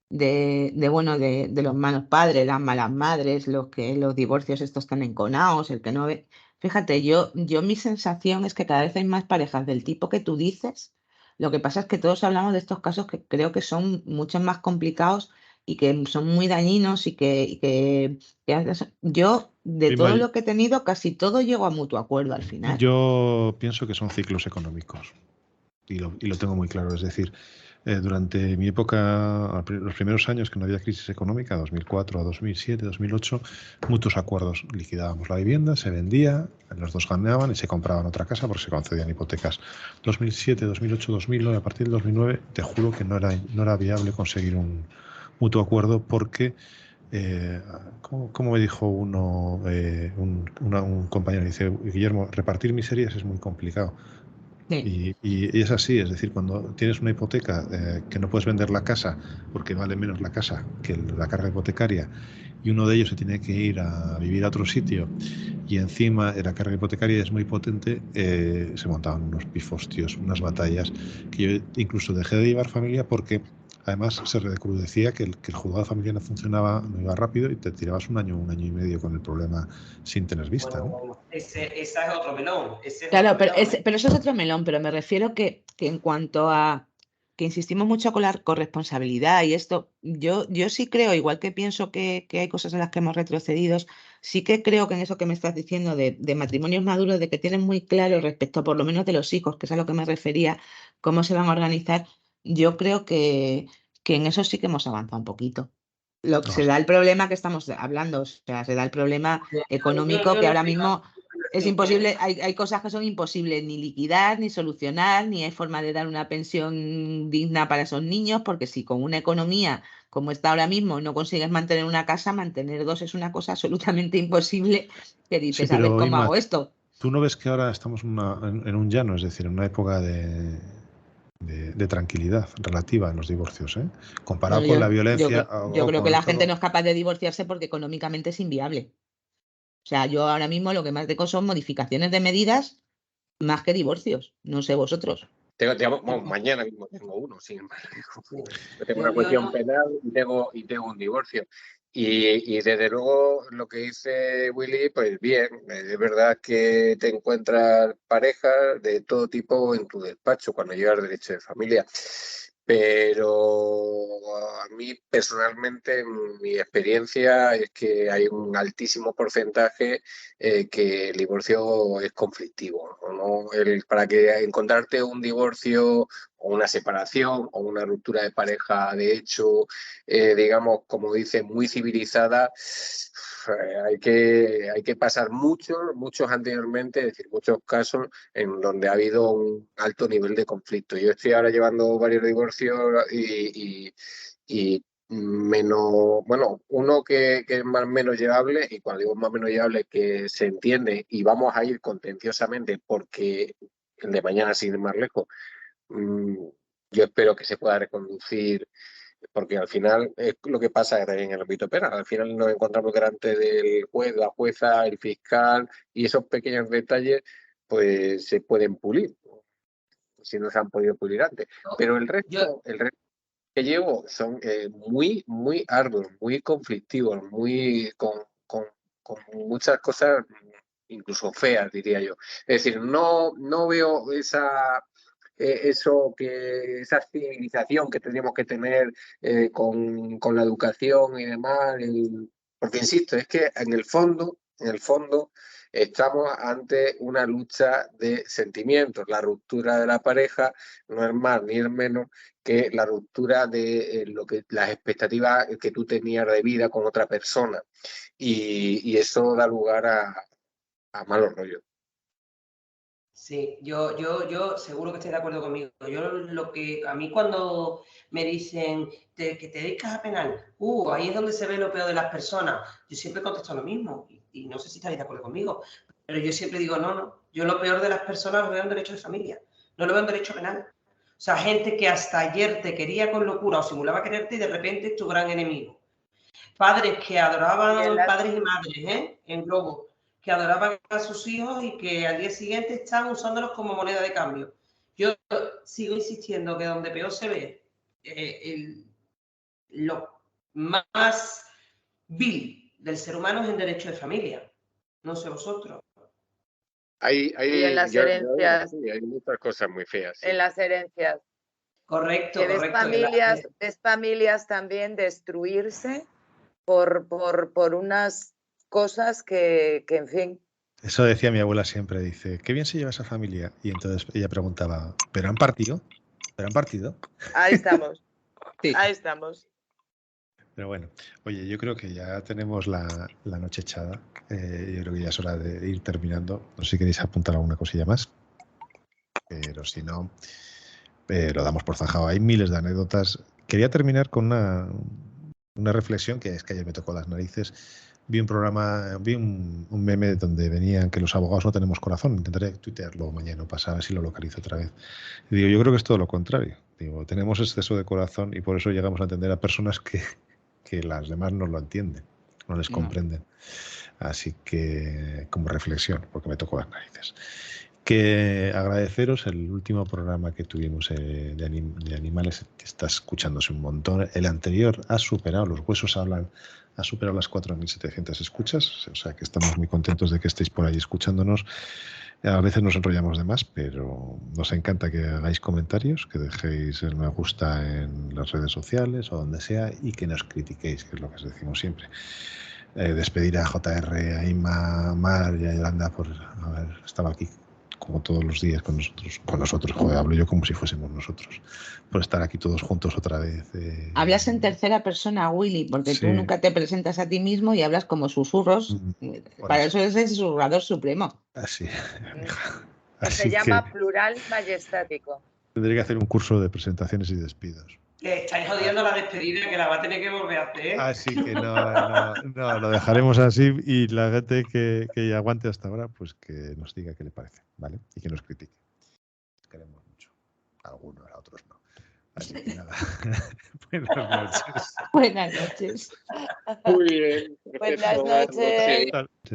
S4: los malos padres, las malas madres, los divorcios estos tan enconados, el que no ve. Fíjate, yo mi sensación es que cada vez hay más parejas del tipo que tú dices. Lo que pasa es que todos hablamos de estos casos que creo que son mucho más complicados y que son muy dañinos yo, de todo lo que he tenido, casi todo llego a mutuo acuerdo al final.
S1: Yo pienso que son ciclos económicos y lo tengo muy claro. Es decir, durante mi época, los primeros años que no había crisis económica, 2004 a 2007, 2008, muchos acuerdos. Liquidábamos la vivienda, se vendía, los dos ganaban y se compraban otra casa porque se concedían hipotecas. 2007, 2008, 2009, a partir del 2009, te juro que no era viable conseguir un mutuo acuerdo porque, como me dijo un compañero, dice, Guillermo, repartir miserias es muy complicado.
S4: Sí.
S1: Y es así, es decir, cuando tienes una hipoteca que no puedes vender la casa porque vale menos la casa que la carga hipotecaria y uno de ellos se tiene que ir a vivir a otro sitio y encima la carga hipotecaria es muy potente, se montaban unos pifostios, unas batallas que yo incluso dejé de llevar familia porque además se recrudecía que el juzgado de familia no funcionaba, no iba rápido y te tirabas un año y medio con el problema sin tener vista.
S5: Bueno,
S1: ¿no?
S5: ese es otro melón.
S4: Claro, pero eso es otro melón, pero me refiero que en cuanto a que insistimos mucho con la corresponsabilidad y esto, yo sí creo, igual que pienso que hay cosas en las que hemos retrocedido, sí que creo que en eso que me estás diciendo de matrimonios maduros, de que tienen muy claro respecto por lo menos de los hijos, que es a lo que me refería, cómo se van a organizar, yo creo que en eso sí que hemos avanzado un poquito. Se da el problema que estamos hablando, o sea, se da el problema económico que ahora mismo es imposible, hay cosas que son imposibles ni liquidar, ni solucionar, ni hay forma de dar una pensión digna para esos niños, porque si con una economía como está ahora mismo no consigues mantener una casa, mantener dos es una cosa absolutamente imposible, que dices,
S1: Sí,
S4: a ver,
S1: pero
S4: ¿cómo
S1: Inma,
S4: hago esto?
S1: ¿tú no ves que ahora estamos en un llano, es decir, en una época de tranquilidad relativa en los divorcios, comparado
S4: Bueno,
S1: con la
S4: yo
S1: violencia
S4: creo que
S1: con
S4: la gente no
S1: todo?
S4: es capaz de divorciarse porque económicamente es inviable. O sea, yo ahora mismo lo que más tengo son modificaciones de medidas más que divorcios. No sé vosotros.
S3: Mañana mismo tengo uno, sin embargo. Yo tengo
S5: Yo-
S3: una cuestión
S5: yo-
S3: penal y tengo un divorcio. Y desde luego lo que dice Willy, pues bien, es verdad que te encuentras parejas de todo tipo en tu despacho cuando llegas derecho de familia. Pero a mí personalmente, mi experiencia es que hay un altísimo porcentaje que el divorcio es conflictivo, ¿no? Para que encontrarte un divorcio o una separación o una ruptura de pareja, de hecho, digamos, como dice, muy civilizada, hay que pasar muchos anteriormente, es decir, muchos casos en donde ha habido un alto nivel de conflicto. Yo estoy ahora llevando varios divorcios y menos, bueno, uno que es más menos llevable, y cuando digo más menos llevable, que se entiende y vamos a ir contenciosamente porque el de mañana, sin ir más lejos, yo espero que se pueda reconducir, porque al final es lo que pasa también en el ámbito penal. Al final nos encontramos delante del juez, la jueza, el fiscal, y esos pequeños detalles pues se pueden pulir, si no se han podido pulir antes. Pero el resto que llevo son muy arduos, muy conflictivos, con muchas cosas incluso feas, diría yo. Es decir, no veo esa civilización que tendríamos que tener con la educación y demás, porque insisto, es que en el fondo, estamos ante una lucha de sentimientos. La ruptura de la pareja no es más ni es menos que la ruptura de las expectativas que tú tenías de vida con otra persona. Y eso da lugar a malos rollos.
S5: Sí, yo seguro que estoy de acuerdo conmigo. A mí cuando me dicen que te dedicas a penal, ahí es donde se ve lo peor de las personas. Yo siempre contesto lo mismo y no sé si estaréis de acuerdo conmigo. Pero yo siempre digo, no, yo lo peor de las personas lo veo en derecho de familia, no lo veo en derecho penal. O sea, gente que hasta ayer te quería con locura o simulaba quererte y de repente es tu gran enemigo. Padres que adoraban, padres y madres, en globo, que adoraban a sus hijos y que al día siguiente están usándolos como moneda de cambio. Yo sigo insistiendo que donde peor se ve lo más vil del ser humano es en derecho de familia. No sé vosotros.
S2: Y en las herencias.
S3: Hay muchas cosas muy feas. Sí.
S2: En las herencias.
S5: Correcto,
S2: que ves
S5: correcto.
S2: Ves familias también destruirse por unas cosas que, en fin.
S1: Eso decía mi abuela siempre, dice, qué bien se lleva esa familia. Y entonces ella preguntaba, ¿pero han partido? ¿Pero han partido?
S2: Ahí estamos.
S4: Sí.
S2: Ahí estamos.
S1: Pero bueno, oye, yo creo que ya tenemos la noche echada. Yo creo que ya es hora de ir terminando. No sé si queréis apuntar alguna cosilla más. Pero si no, lo damos por zanjado. Hay miles de anécdotas. Quería terminar con una reflexión que es que ayer me tocó las narices. Vi un meme donde venían que los abogados no tenemos corazón. Intentaré tuitearlo mañana o pasar, así lo localizo otra vez. Y digo, yo creo que es todo lo contrario. Digo, tenemos exceso de corazón y por eso llegamos a entender a personas que las demás no lo entienden, no les comprenden. Así que, como reflexión, porque me tocó las narices. Que agradeceros el último programa que tuvimos de animales, que está escuchándose un montón. El anterior ha superado, Los Huesos Hablan, ha superado las 4.700 escuchas, o sea que estamos muy contentos de que estéis por ahí escuchándonos. A veces nos enrollamos de más, pero nos encanta que hagáis comentarios, que dejéis el me gusta en las redes sociales o donde sea y que nos critiquéis, que es lo que os decimos siempre. Despedir a JR, a Inma, a Mar y a Yolanda por haber estado aquí como todos los días con nosotros, joder, hablo yo como si fuésemos nosotros, por estar aquí todos juntos otra vez.
S4: Hablas en tercera persona, Willy, porque
S1: sí.
S4: Tú nunca te presentas a ti mismo y hablas como susurros. Para eso es el susurrador supremo.
S1: Así,
S2: Se llama plural majestático.
S1: Tendré que hacer un curso de presentaciones y despidos.
S5: Estáis jodiendo la despedida, que la va a tener que volver a hacer.
S1: Así que no, lo dejaremos así y la gente que aguante hasta ahora, pues que nos diga qué le parece, ¿vale? Y que nos critique. Queremos mucho. Algunos, a otros no. Así que nada. Buenas noches.
S4: Buenas noches.
S3: Muy bien.
S2: Buenas noches.